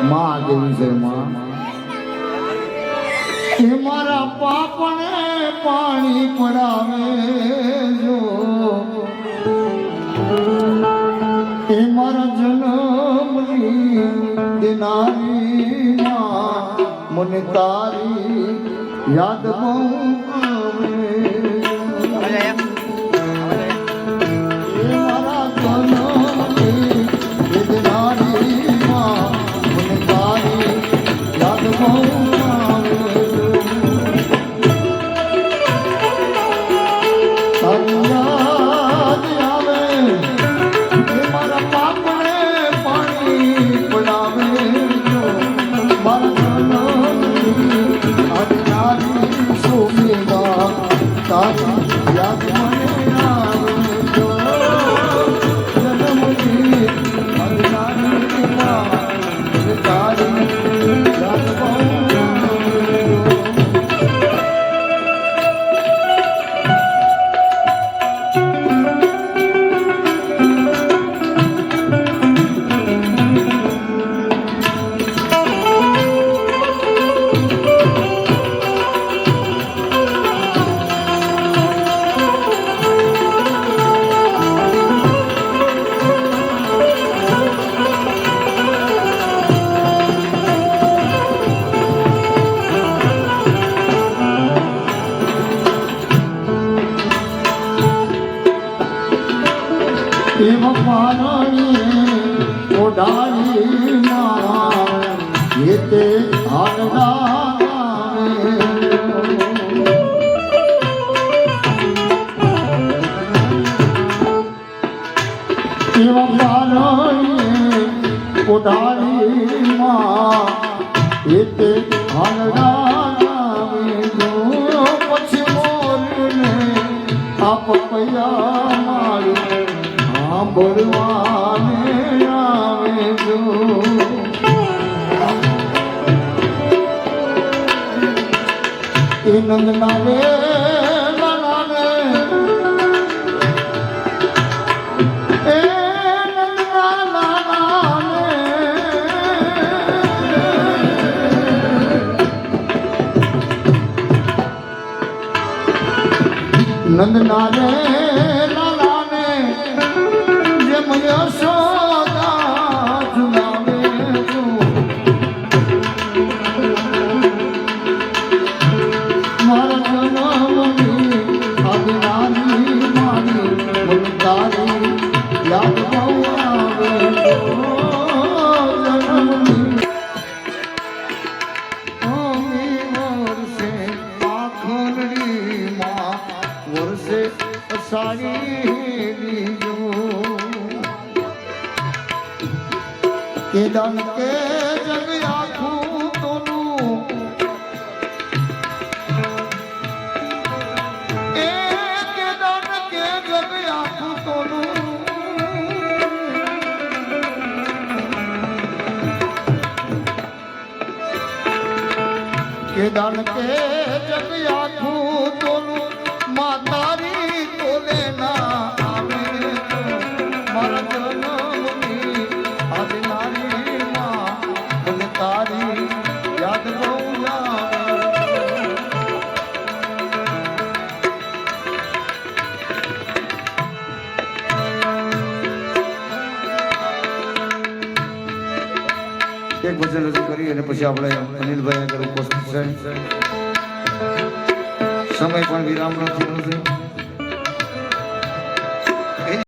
માં કેવી છે માં એ મારા પાપને પાણી પડાવે જો એ મારા જન્મની દેનારી માં મને તારી યાદ બહુ આવે નંદના રે લાલાને એ નંદના લાલાને નંદના રે લાલાને જેમ યશોદા જુલાવે કેદાન કે જગ આખું તોનું એ કેદાન કે જગ આખું તોનું કેદાન કે જગ આખું તોનું માતારી તોલે ના આવે મારા એક ભજન રજૂ કરી અને પછી આપણે અનિલભાઈ આગળ ઉપસ્થિત છે. સમય પણ વિરામ નથી.